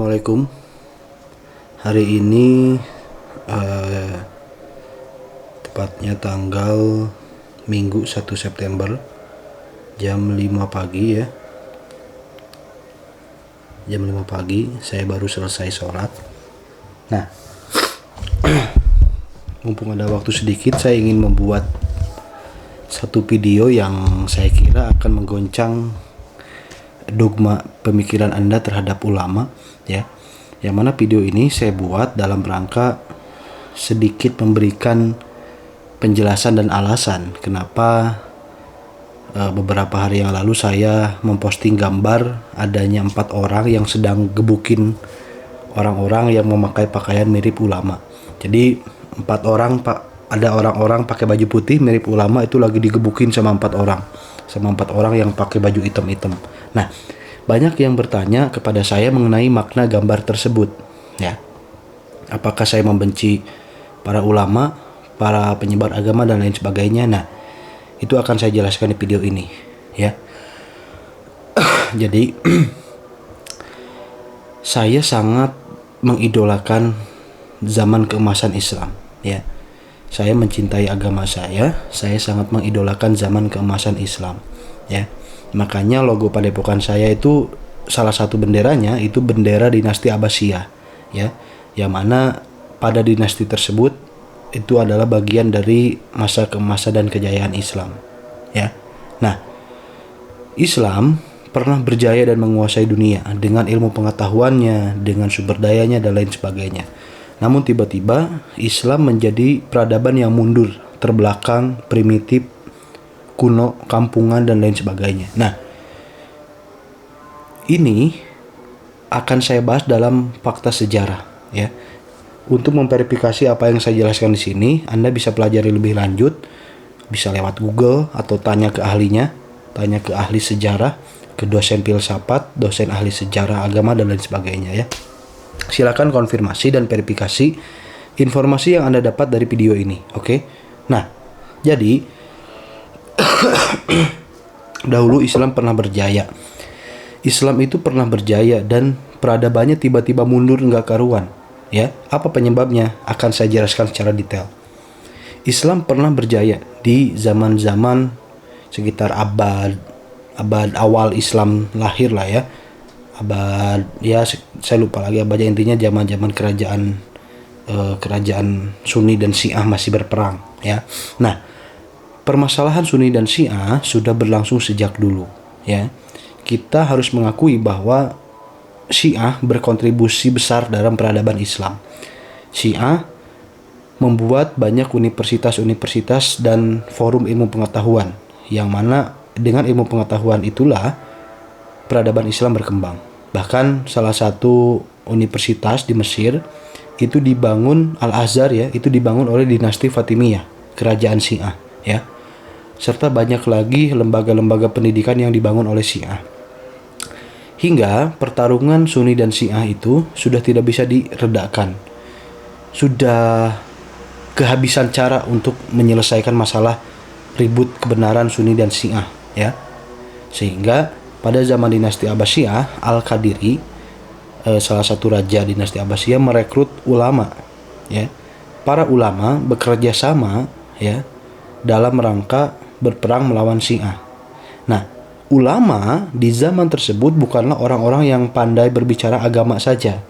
Assalamualaikum. Hari ini tepatnya tanggal Minggu 1 September jam 5 pagi ya. Jam 5 pagi saya baru selesai sholat. Nah, mumpung ada waktu sedikit, saya ingin membuat satu video yang saya kira akan menggoncang dogma pemikiran Anda terhadap ulama ya. Yang mana video ini saya buat dalam rangka sedikit memberikan penjelasan dan alasan kenapa beberapa hari yang lalu saya memposting gambar adanya 4 orang yang sedang gebukin orang-orang yang memakai pakaian mirip ulama. Jadi 4 orang ada orang-orang pakai baju putih mirip ulama itu lagi digebukin sama 4 orang yang pakai baju hitam-hitam. Nah, banyak yang bertanya kepada saya mengenai makna gambar tersebut ya. Apakah saya membenci para ulama, para penyebar agama dan lain sebagainya? Nah, itu akan saya jelaskan di video ini ya. Jadi saya sangat mengidolakan zaman keemasan Islam ya. Saya mencintai agama saya sangat mengidolakan zaman keemasan Islam ya. Makanya logo padepokan saya itu salah satu benderanya itu bendera dinasti Abbasiyah ya. Yang mana pada dinasti tersebut itu adalah bagian dari masa keemasan dan kejayaan Islam ya. Nah, Islam pernah berjaya dan menguasai dunia dengan ilmu pengetahuannya, dengan sumber dayanya dan lain sebagainya. Namun tiba-tiba Islam menjadi peradaban yang mundur, terbelakang, primitif, kuno, kampungan dan lain sebagainya. Nah, ini akan saya bahas dalam fakta sejarah ya. Untuk memverifikasi apa yang saya jelaskan di sini, Anda bisa pelajari lebih lanjut, bisa lewat Google atau tanya ke ahlinya, tanya ke ahli sejarah, ke dosen filsafat, dosen ahli sejarah agama dan lain sebagainya ya. Silakan konfirmasi dan verifikasi informasi yang Anda dapat dari video ini, oke? Nah, jadi dahulu Islam pernah berjaya. Islam itu pernah berjaya dan peradabannya tiba-tiba mundur nggak karuan ya. Apa penyebabnya? Akan saya jelaskan secara detail. Islam pernah berjaya di zaman-zaman sekitar abad awal Islam lahir lah ya. Abad ya, saya lupa lagi abadnya, intinya zaman-zaman kerajaan Sunni dan Syiah masih berperang ya. Nah, permasalahan Sunni dan Syiah sudah berlangsung sejak dulu ya. Kita harus mengakui bahwa Syiah berkontribusi besar dalam peradaban Islam. Syiah membuat banyak universitas-universitas dan forum ilmu pengetahuan, yang mana dengan ilmu pengetahuan itulah peradaban Islam berkembang. Bahkan salah satu universitas di Mesir itu dibangun, Al-Azhar ya, itu dibangun oleh dinasti Fatimiyah, kerajaan Syiah ya. Serta banyak lagi lembaga-lembaga pendidikan yang dibangun oleh Syiah. Hingga pertarungan Sunni dan Syiah itu sudah tidak bisa diredakan. Sudah kehabisan cara untuk menyelesaikan masalah ribut kebenaran Sunni dan Syiah ya. Sehingga pada zaman dinasti Abbasiyah, Al-Qadiri, salah satu raja dinasti Abbasiyah, merekrut ulama ya. Para ulama bekerja sama ya dalam rangka berperang melawan Syiah. Nah, ulama di zaman tersebut bukanlah orang-orang yang pandai berbicara agama saja,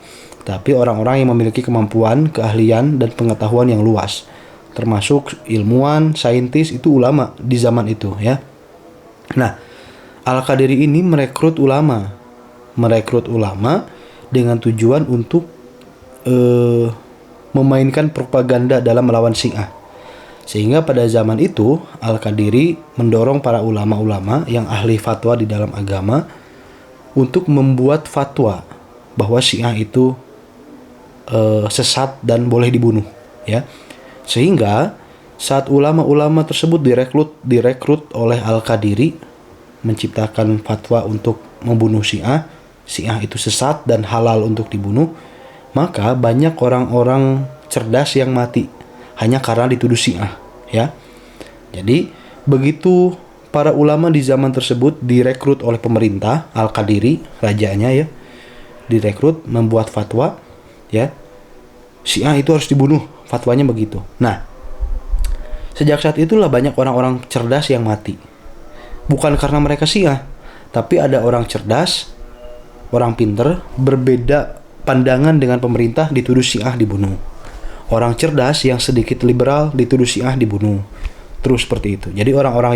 tapi orang-orang yang memiliki kemampuan, keahlian, dan pengetahuan yang luas. Termasuk ilmuwan, saintis, itu ulama di zaman itu ya. Nah, Al-Qadiri ini merekrut ulama dengan tujuan untuk memainkan propaganda dalam melawan Syiah. Sehingga pada zaman itu Al-Qadiri mendorong para ulama-ulama yang ahli fatwa di dalam agama untuk membuat fatwa bahwa Syiah itu sesat dan boleh dibunuh ya. Sehingga saat ulama-ulama tersebut direkrut oleh Al-Qadiri menciptakan fatwa untuk membunuh Syiah itu sesat dan halal untuk dibunuh, maka banyak orang-orang cerdas yang mati hanya karena dituduh Syiah ya. Jadi begitu para ulama di zaman tersebut direkrut oleh pemerintah, Al-Qadiri rajanya ya, direkrut membuat fatwa, ya, si A itu harus dibunuh, fatwanya begitu. Nah, sejak saat itulah banyak orang-orang cerdas yang mati. Bukan karena mereka Syiah, tapi ada orang cerdas, orang pinter, berbeda pandangan dengan pemerintah, dituduh Syiah, dibunuh. Orang cerdas yang sedikit liberal dituduh Syiah, dibunuh. Terus seperti itu. Jadi orang-orang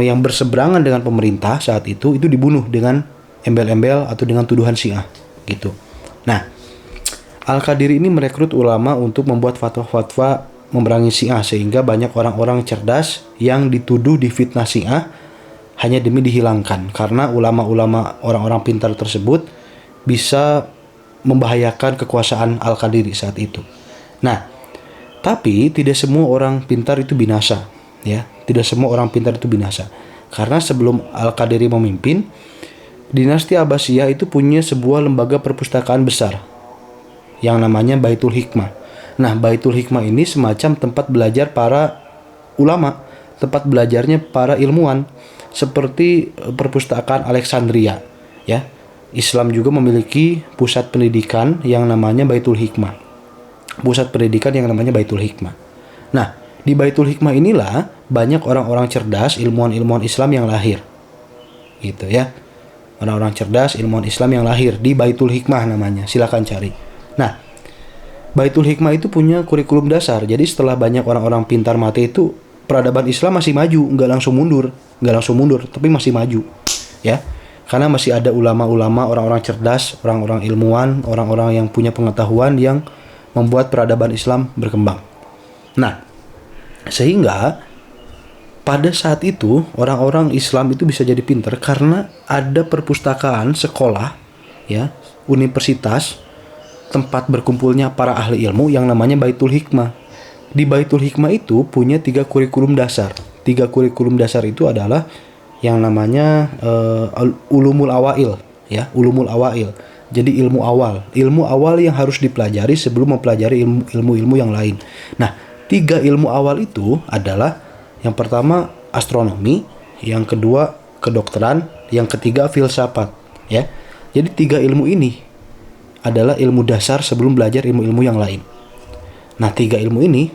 yang berseberangan dengan pemerintah saat itu dibunuh dengan embel-embel atau dengan tuduhan Syiah gitu. Nah, Al-Qadiri ini merekrut ulama untuk membuat fatwa-fatwa memerangi Syiah, sehingga banyak orang-orang cerdas yang dituduh difitnah Syiah hanya demi dihilangkan, karena ulama-ulama orang-orang pintar tersebut bisa membahayakan kekuasaan Al-Qadiri saat itu. Nah, tapi tidak semua orang pintar itu binasa, ya. Tidak semua orang pintar itu binasa. Karena sebelum Al-Qadiri memimpin, dinasti Abbasiyah itu punya sebuah lembaga perpustakaan besar yang namanya Baitul Hikmah. Nah, Baitul Hikmah ini semacam tempat belajar para ulama, tempat belajarnya para ilmuwan, seperti perpustakaan Alexandria, ya. Islam juga memiliki pusat pendidikan yang namanya Baitul Hikmah. Pusat pendidikan yang namanya Baitul Hikmah. Nah, di Baitul Hikmah inilah banyak orang-orang cerdas, ilmuwan-ilmuwan Islam yang lahir. Gitu ya. Orang-orang cerdas, ilmuwan Islam yang lahir di Baitul Hikmah namanya. Silakan cari. Nah, Baitul Hikmah itu punya kurikulum dasar. Jadi setelah banyak orang-orang pintar mati itu, peradaban Islam masih maju, nggak langsung mundur, tapi masih maju, ya. Karena masih ada ulama-ulama, orang-orang cerdas, orang-orang ilmuwan, orang-orang yang punya pengetahuan yang membuat peradaban Islam berkembang. Nah, sehingga pada saat itu orang-orang Islam itu bisa jadi pintar karena ada perpustakaan, sekolah, ya, universitas, tempat berkumpulnya para ahli ilmu yang namanya Baitul Hikmah. Di Baitul Hikmah itu punya 3 kurikulum dasar. 3 kurikulum dasar itu adalah yang namanya ulumul awail, ya, ulumul awail. Jadi ilmu awal yang harus dipelajari sebelum mempelajari ilmu-ilmu yang lain. Nah, 3 ilmu awal itu adalah yang pertama astronomi, yang kedua kedokteran, yang ketiga filsafat, ya. Jadi 3 ilmu ini adalah ilmu dasar sebelum belajar ilmu-ilmu yang lain. Nah, 3 ilmu ini,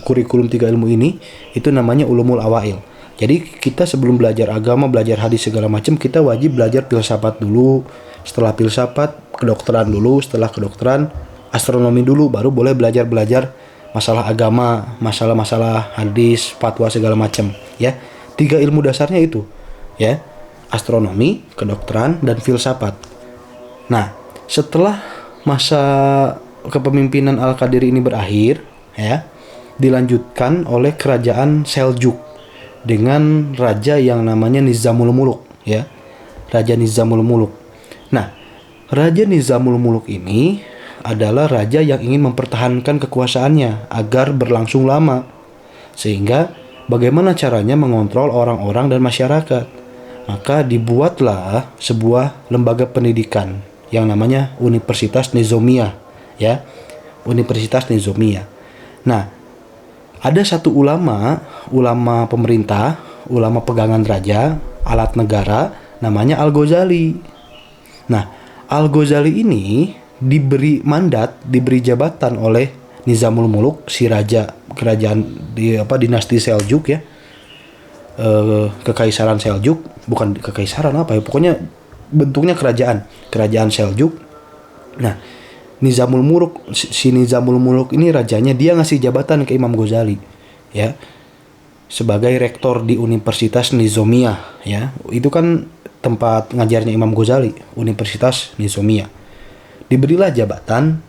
kurikulum 3 ilmu ini, itu namanya ulumul awail. Jadi kita sebelum belajar agama, belajar hadis segala macam, kita wajib belajar filsafat dulu. Setelah filsafat, kedokteran dulu. Setelah kedokteran, astronomi dulu. Baru boleh belajar masalah agama, masalah-masalah hadis, fatwa segala macam. Ya, 3 ilmu dasarnya itu, ya, astronomi, kedokteran, dan filsafat. Nah, setelah masa kepemimpinan Al-Qadiri ini berakhir, ya, dilanjutkan oleh kerajaan Seljuk dengan raja yang namanya Nizamul Muluk, ya. Raja Nizamul Muluk. Nah, Raja Nizamul Muluk ini adalah raja yang ingin mempertahankan kekuasaannya agar berlangsung lama. Sehingga bagaimana caranya mengontrol orang-orang dan masyarakat? Maka dibuatlah sebuah lembaga pendidikan yang namanya Universitas Nizamiyah, ya. Universitas Nizamiyah. Nah, ada satu ulama pemerintah, ulama pegangan raja, alat negara, namanya Al-Ghazali. Nah, Al-Ghazali ini diberi mandat, diberi jabatan oleh Nizamul Muluk, si raja kerajaan dinasti Seljuk, ya. Kekaisaran Seljuk, bukan kekaisaran apa ya, pokoknya bentuknya kerajaan Seljuk. Nah, Nizamul Muluk, si Nizamul Muluk ini rajanya, dia ngasih jabatan ke Imam Ghazali, ya, sebagai rektor di Universitas Nizamiyah, ya. Itu kan tempat ngajarnya Imam Ghazali, Universitas Nizamiyah. Diberilah jabatan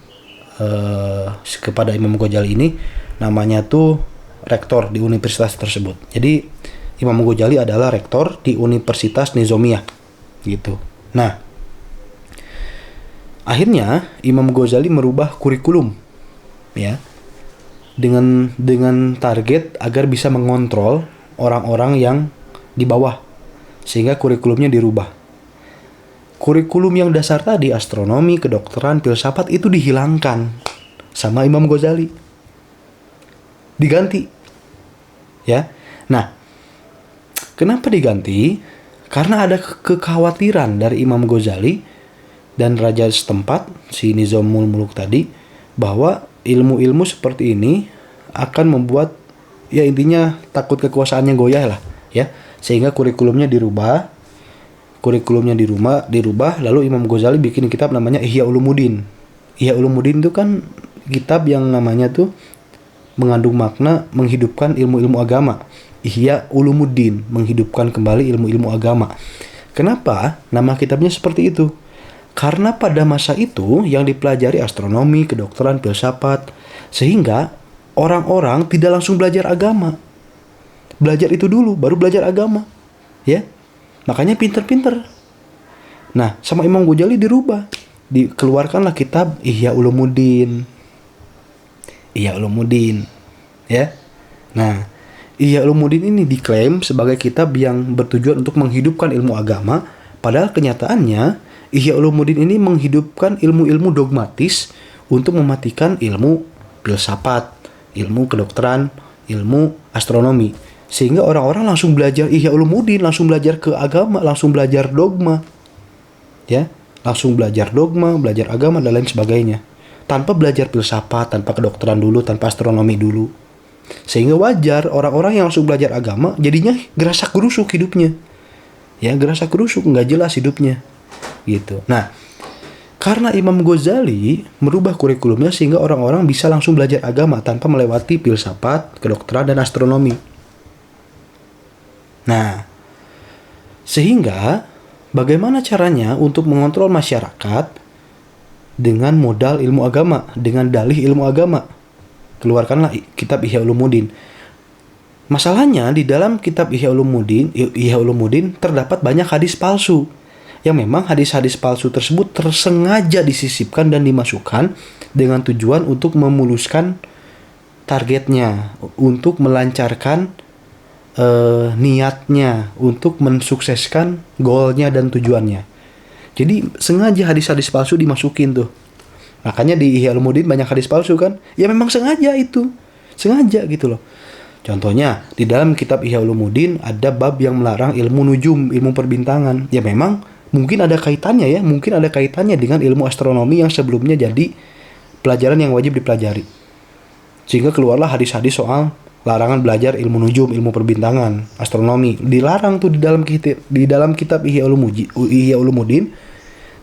kepada Imam Ghazali ini, namanya tuh rektor di universitas tersebut. Jadi Imam Ghazali adalah rektor di Universitas Nizamiyah, gitu. Nah, akhirnya Imam Ghazali merubah kurikulum, ya, dengan target agar bisa mengontrol orang-orang yang di bawah, sehingga kurikulumnya dirubah. Kurikulum yang dasar tadi, astronomi, kedokteran, filsafat, itu dihilangkan sama Imam Ghazali, diganti, ya. Nah, kenapa diganti? Karena ada kekhawatiran dari Imam Ghazali dan raja setempat, si Nizamul Muluk tadi, bahwa ilmu-ilmu seperti ini akan membuat, ya intinya takut kekuasaannya goyah lah, ya. Sehingga kurikulumnya dirubah, lalu Imam Ghazali bikin kitab namanya Ihya Ulumuddin. Ihya Ulumuddin itu kan kitab yang namanya tuh mengandung makna menghidupkan ilmu-ilmu agama. Ihya Ulumuddin, menghidupkan kembali ilmu-ilmu agama. Kenapa nama kitabnya seperti itu? Karena pada masa itu yang dipelajari astronomi, kedokteran, filsafat, sehingga orang-orang tidak langsung belajar agama. Belajar itu dulu, baru belajar agama. Ya, makanya pinter-pinter. Nah, sama Imam Ghazali dirubah. Dikeluarkanlah kitab Ihya Ulumuddin. Ihya Ulumuddin. Ya. Nah, Ihya Ulumuddin ini diklaim sebagai kitab yang bertujuan untuk menghidupkan ilmu agama, padahal kenyataannya Ihya Ulumuddin ini menghidupkan ilmu-ilmu dogmatis untuk mematikan ilmu filsafat, ilmu kedokteran, ilmu astronomi. Sehingga orang-orang langsung belajar Ihya Ulumuddin, langsung belajar ke agama, langsung belajar dogma. Ya, langsung belajar dogma, belajar agama dan lain sebagainya. Tanpa belajar filsafat, tanpa kedokteran dulu, tanpa astronomi dulu. Sehingga wajar orang-orang yang langsung belajar agama jadinya gerasak gerusuk hidupnya. Ya, gerasak gerusuk, nggak jelas hidupnya. Gitu. Nah, karena Imam Ghazali merubah kurikulumnya sehingga orang-orang bisa langsung belajar agama tanpa melewati filsafat, kedokteran, dan astronomi. Nah, sehingga bagaimana caranya untuk mengontrol masyarakat dengan modal ilmu agama, dengan dalih ilmu agama? Keluarkanlah kitab Ihya Ulumuddin. Masalahnya di dalam kitab Ihya Ulumuddin terdapat banyak hadis palsu. Yang memang hadis-hadis palsu tersebut tersengaja disisipkan dan dimasukkan dengan tujuan untuk memuluskan targetnya, untuk melancarkan niatnya, untuk mensukseskan goalnya dan tujuannya. Jadi sengaja hadis-hadis palsu dimasukin tuh. Makanya di Ihya Ulumuddin banyak hadis palsu kan? Ya memang sengaja itu. Sengaja gitu loh. Contohnya di dalam kitab Ihya Ulumuddin ada bab yang melarang ilmu nujum, ilmu perbintangan. Ya memang mungkin ada kaitannya ya, mungkin ada kaitannya dengan ilmu astronomi yang sebelumnya jadi pelajaran yang wajib dipelajari. Sehingga keluarlah hadis-hadis soal larangan belajar ilmu nujum, ilmu perbintangan, astronomi. Dilarang tuh di dalam kitab Ihya Ulumuddin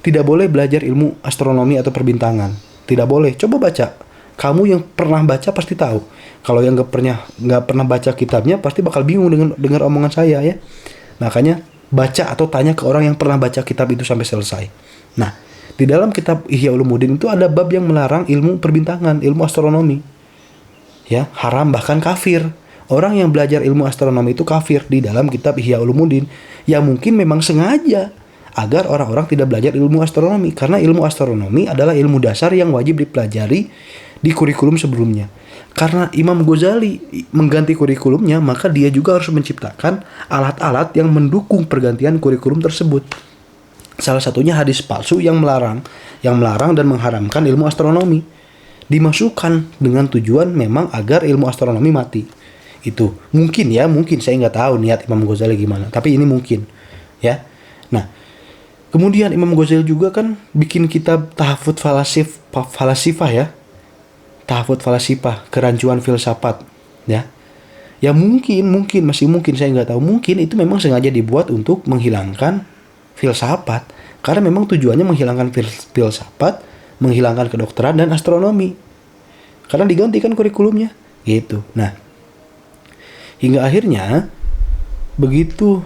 tidak boleh belajar ilmu astronomi atau perbintangan. Tidak boleh. Coba baca. Kamu yang pernah baca pasti tahu. Kalau yang nggak pernah baca kitabnya pasti bakal bingung dengan dengar omongan saya ya. Makanya baca atau tanya ke orang yang pernah baca kitab itu sampai selesai. Nah, di dalam kitab Ihya Ulumuddin itu ada bab yang melarang ilmu perbintangan, ilmu astronomi. Ya, haram bahkan kafir. Orang yang belajar ilmu astronomi itu kafir di dalam kitab Ihya Ulumuddin. Ya mungkin memang sengaja agar orang-orang tidak belajar ilmu astronomi, karena ilmu astronomi adalah ilmu dasar yang wajib dipelajari di kurikulum sebelumnya. Karena Imam Ghazali mengganti kurikulumnya, maka dia juga harus menciptakan alat-alat yang mendukung pergantian kurikulum tersebut. Salah satunya hadis palsu yang melarang dan mengharamkan ilmu astronomi. Dimasukkan dengan tujuan memang agar ilmu astronomi mati. Itu mungkin saya nggak tahu niat Imam Ghazali gimana, tapi ini mungkin ya. Nah, kemudian Imam Ghazali juga kan bikin kitab Tahafut Falasifah ya. Tahafut Falasifah, kerancuan filsafat ya. Ya mungkin saya nggak tahu, mungkin itu memang sengaja dibuat untuk menghilangkan filsafat, karena memang tujuannya menghilangkan filsafat, menghilangkan kedokteran dan astronomi, karena digantikan kurikulumnya gitu. Nah, hingga akhirnya begitu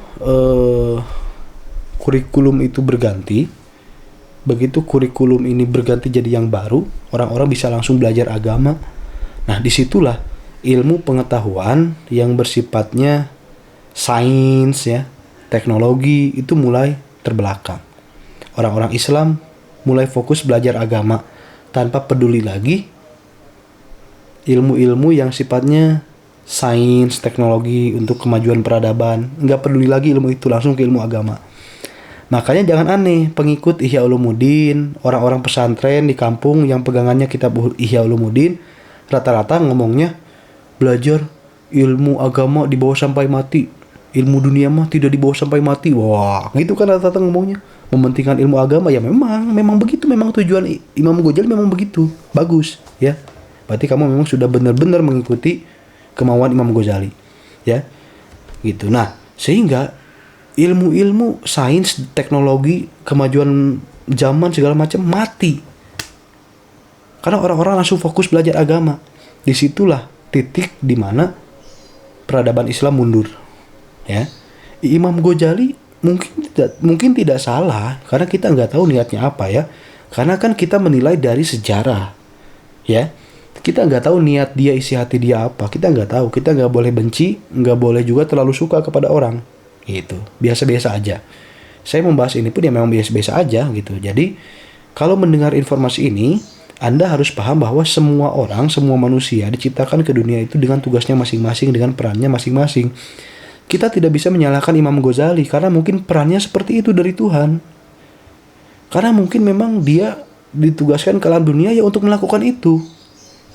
kurikulum itu berganti, begitu kurikulum ini berganti jadi yang baru, orang-orang bisa langsung belajar agama. Nah, disitulah ilmu pengetahuan yang bersifatnya sains ya, teknologi itu mulai terbelakang. Orang-orang Islam mulai fokus belajar agama tanpa peduli lagi ilmu-ilmu yang sifatnya sains, teknologi untuk kemajuan peradaban. Nggak peduli lagi ilmu itu, langsung ke ilmu agama. Makanya jangan aneh, pengikut Ihya Ulumuddin, orang-orang pesantren di kampung yang pegangannya kitab Ihya Ulumuddin, rata-rata ngomongnya belajar ilmu agama dibawa sampai mati, ilmu dunia mah tidak dibawa sampai mati. Wah, gitu kan rata-rata ngomongnya. mementingkan ilmu agama, ya memang begitu, memang tujuan Imam Ghazali memang begitu, bagus ya. Berarti kamu memang sudah benar-benar mengikuti kemauan Imam Ghazali ya, gitu. Nah, sehingga ilmu-ilmu sains, teknologi, kemajuan zaman segala macam mati karena orang-orang langsung fokus belajar agama. Disitulah titik dimana peradaban Islam mundur ya. Imam Ghazali mungkin tidak salah, karena kita nggak tahu niatnya apa ya, karena kan kita menilai dari sejarah ya. Kita nggak tahu niat dia, isi hati dia apa, kita nggak tahu. Kita nggak boleh benci, nggak boleh juga terlalu suka kepada orang gitu, biasa-biasa aja. Saya membahas ini pun ya memang biasa-biasa aja gitu. Jadi kalau mendengar informasi ini, Anda harus paham bahwa semua orang, semua manusia diciptakan ke dunia itu dengan tugasnya masing-masing, dengan perannya masing-masing. Kita tidak bisa menyalahkan Imam Ghazali karena mungkin perannya seperti itu dari Tuhan. Karena mungkin memang dia ditugaskan ke alam dunia ya untuk melakukan itu.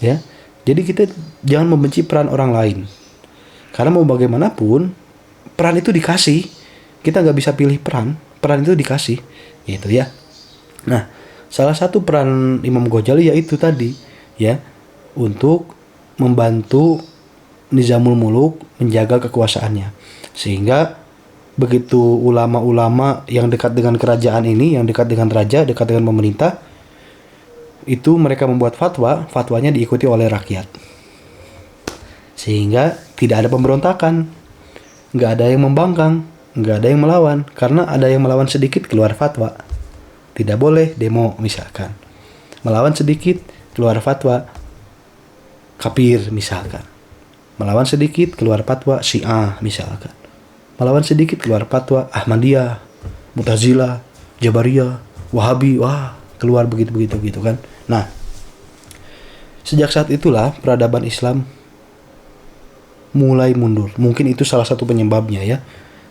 Ya. Jadi kita jangan membenci peran orang lain. Karena mau bagaimanapun peran itu dikasih. Kita nggak bisa pilih peran itu dikasih. Gitu ya. Nah, salah satu peran Imam Ghazali yaitu tadi ya, untuk membantu Nizamul Muluk menjaga kekuasaannya. Sehingga begitu ulama-ulama yang dekat dengan kerajaan ini, yang dekat dengan raja, dekat dengan pemerintah, itu mereka membuat fatwanya diikuti oleh rakyat. Sehingga tidak ada pemberontakan, nggak ada yang membangkang, nggak ada yang melawan. Karena ada yang melawan sedikit keluar fatwa. Tidak boleh demo misalkan. Melawan sedikit keluar fatwa kafir misalkan. Melawan sedikit keluar fatwa Syiah misalkan. Melawan sedikit keluar fatwa Ahmadiyah, Mu'tazilah, Jabariyah, Wahabi, wah keluar begitu gitu kan. Nah, sejak saat itulah peradaban Islam mulai mundur. Mungkin itu salah satu penyebabnya ya.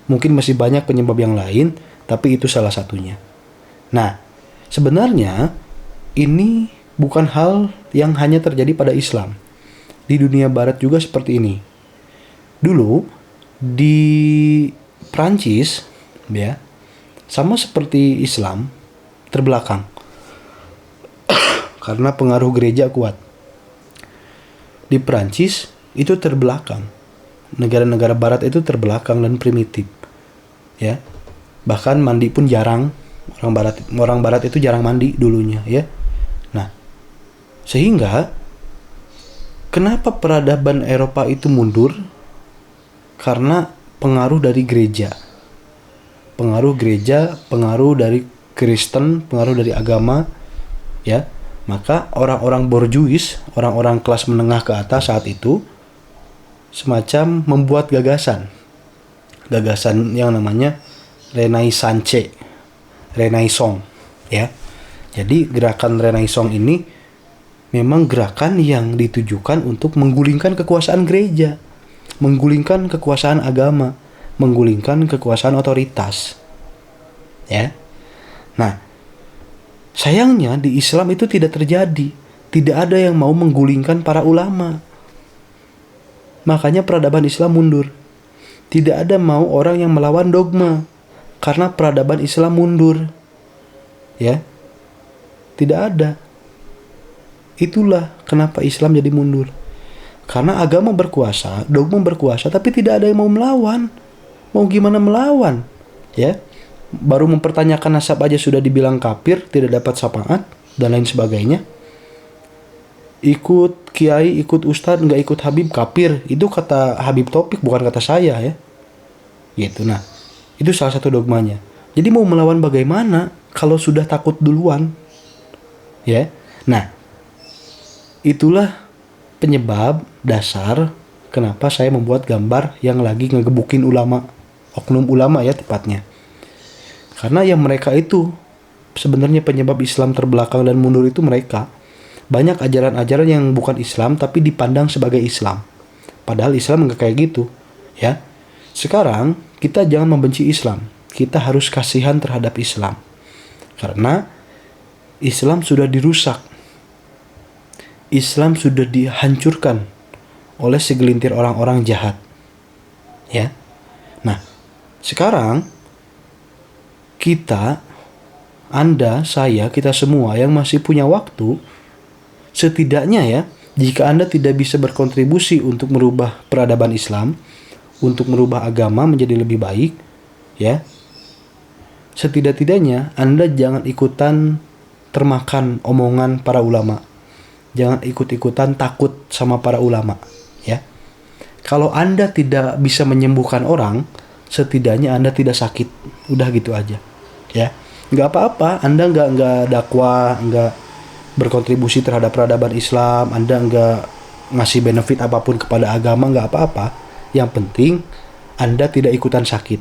Mungkin masih banyak penyebab yang lain, tapi itu salah satunya. Nah, sebenarnya ini bukan hal yang hanya terjadi pada Islam. Di dunia barat juga seperti ini. Dulu di Prancis ya, sama seperti Islam terbelakang. Karena pengaruh gereja kuat. Di Prancis itu terbelakang. Negara-negara barat itu terbelakang dan primitif. Ya. Bahkan mandi pun jarang. Orang barat itu jarang mandi dulunya ya. Nah, sehingga kenapa peradaban Eropa itu mundur? Karena pengaruh dari gereja. Pengaruh gereja, pengaruh dari Kristen, pengaruh dari agama ya. Maka orang-orang borjuis, orang-orang kelas menengah ke atas saat itu semacam membuat gagasan yang namanya Renaissance ya. Jadi gerakan Renaissance ini memang gerakan yang ditujukan untuk menggulingkan kekuasaan gereja, menggulingkan kekuasaan agama, menggulingkan kekuasaan otoritas. Ya. Nah, sayangnya di Islam itu tidak terjadi. Tidak ada yang mau menggulingkan para ulama. Makanya peradaban Islam mundur. Tidak ada mau orang yang melawan dogma. Karena peradaban Islam mundur. Ya. Tidak ada. Itulah kenapa Islam jadi mundur. Karena agama berkuasa, dogma berkuasa, tapi tidak ada yang mau melawan. Mau gimana melawan? Ya. Baru mempertanyakan nasab aja sudah dibilang kafir, tidak dapat syafaat dan lain sebagainya. Ikut kiai, ikut ustadz, nggak ikut Habib kafir. Itu kata Habib Topik, bukan kata saya ya. Gitu. Nah, itu salah satu dogmanya. Jadi mau melawan bagaimana kalau sudah takut duluan? Ya. Nah, itulah penyebab dasar kenapa saya membuat gambar yang lagi ngegebukin ulama, oknum ulama ya tepatnya. Karena yang mereka itu sebenarnya penyebab Islam terbelakang dan mundur itu mereka. Banyak ajaran-ajaran yang bukan Islam tapi dipandang sebagai Islam. Padahal Islam nggak kayak gitu, ya. Sekarang kita jangan membenci Islam. Kita harus kasihan terhadap Islam. Karena Islam sudah dirusak. Islam sudah dihancurkan oleh segelintir orang-orang jahat. Ya. Nah, sekarang kita Anda, saya, kita semua yang masih punya waktu, setidaknya ya, jika Anda tidak bisa berkontribusi untuk merubah peradaban Islam, untuk merubah agama menjadi lebih baik, ya, setidak-tidaknya Anda jangan ikutan termakan omongan para ulama. Jangan ikut-ikutan takut sama para ulama, ya. Kalau Anda tidak bisa menyembuhkan orang, setidaknya Anda tidak sakit. Udah gitu aja, ya. Nggak apa-apa, Anda nggak dakwah, nggak berkontribusi terhadap peradaban Islam, Anda nggak ngasih benefit apapun kepada agama, nggak apa-apa. Yang penting Anda tidak ikutan sakit.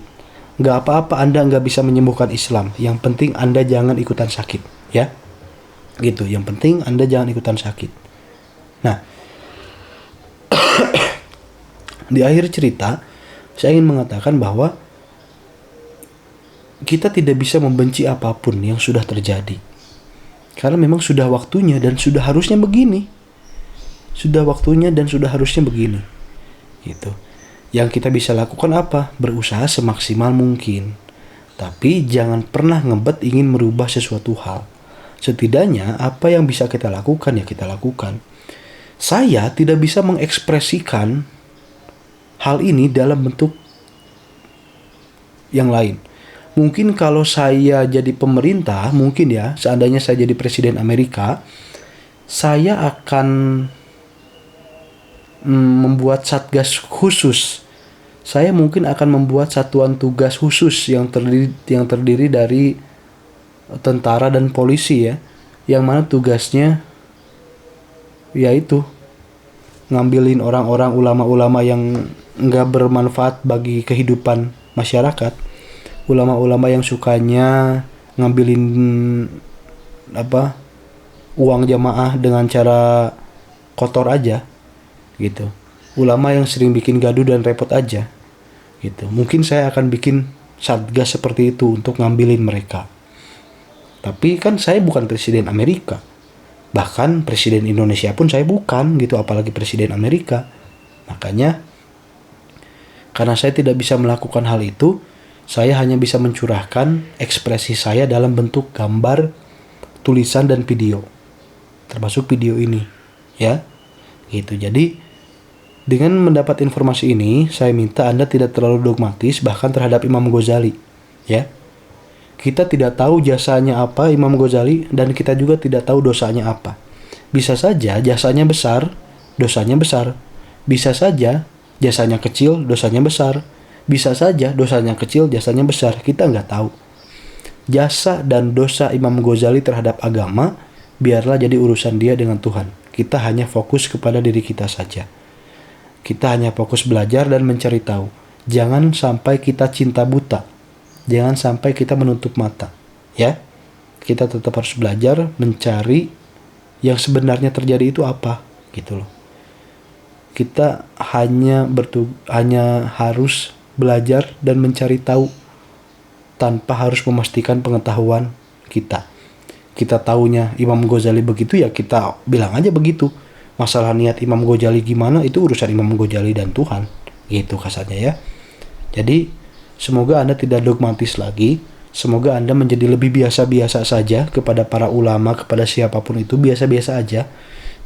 Nggak apa-apa Anda nggak bisa menyembuhkan Islam. Yang penting Anda jangan ikutan sakit, ya. Gitu, yang penting Anda jangan ikutan sakit. Nah, di akhir cerita, saya ingin mengatakan bahwa kita tidak bisa membenci apapun yang sudah terjadi. Karena memang sudah waktunya dan sudah harusnya begini. Sudah waktunya dan sudah harusnya begini. Gitu. Yang kita bisa lakukan apa? Berusaha semaksimal mungkin. Tapi jangan pernah ngebet ingin merubah sesuatu hal. Setidaknya apa yang bisa kita lakukan ya kita lakukan. Saya tidak bisa mengekspresikan hal ini dalam bentuk yang lain. Mungkin kalau saya jadi pemerintah, mungkin ya, seandainya saya jadi presiden Amerika, saya akan membuat satgas khusus. Saya mungkin akan membuat satuan tugas khusus yang terdiri dari tentara dan polisi ya, yang mana tugasnya yaitu ngambilin orang-orang ulama-ulama yang nggak bermanfaat bagi kehidupan masyarakat, ulama-ulama yang sukanya ngambilin uang jamaah dengan cara kotor aja gitu, ulama yang sering bikin gaduh dan repot aja gitu. Mungkin saya akan bikin satgas seperti itu untuk ngambilin mereka. Tapi kan saya bukan presiden Amerika. Bahkan presiden Indonesia pun saya bukan gitu, apalagi presiden Amerika. Makanya karena saya tidak bisa melakukan hal itu, saya hanya bisa mencurahkan ekspresi saya dalam bentuk gambar, tulisan dan video. Termasuk video ini, ya. Gitu. Jadi dengan mendapat informasi ini, saya minta Anda tidak terlalu dogmatis bahkan terhadap Imam Ghazali, ya. Kita tidak tahu jasanya apa Imam Ghazali dan kita juga tidak tahu dosanya apa. Bisa saja jasanya besar, dosanya besar. Bisa saja jasanya kecil, dosanya besar. Bisa saja dosanya kecil, jasanya besar. Kita nggak tahu. Jasa dan dosa Imam Ghazali terhadap agama, biarlah jadi urusan dia dengan Tuhan. Kita hanya fokus kepada diri kita saja. Kita hanya fokus belajar dan mencari tahu. Jangan sampai kita cinta buta. Jangan sampai kita menutup mata, ya. Kita tetap harus belajar mencari yang sebenarnya terjadi itu apa, gitu loh. Kita hanya harus belajar dan mencari tahu tanpa harus memastikan pengetahuan kita. Kita taunya Imam Ghazali begitu ya kita bilang aja begitu. Masalah niat Imam Ghazali gimana itu urusan Imam Ghazali dan Tuhan, gitu kasarnya ya. Jadi semoga Anda tidak dogmatis lagi. Semoga Anda menjadi lebih biasa-biasa saja kepada para ulama, kepada siapapun itu, biasa-biasa aja.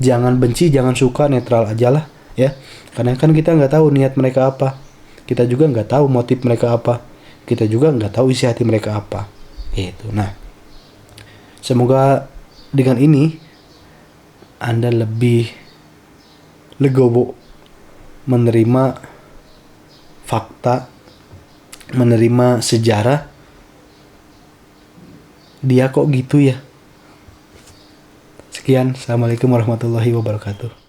Jangan benci, jangan suka, netral aja lah, ya. Karena kan kita nggak tahu niat mereka apa. Kita juga nggak tahu motif mereka apa. Kita juga nggak tahu isi hati mereka apa. Gitu. Nah, semoga dengan ini Anda lebih legowo menerima fakta, menerima sejarah. Dia kok gitu ya. Sekian, assalamualaikum warahmatullahi wabarakatuh.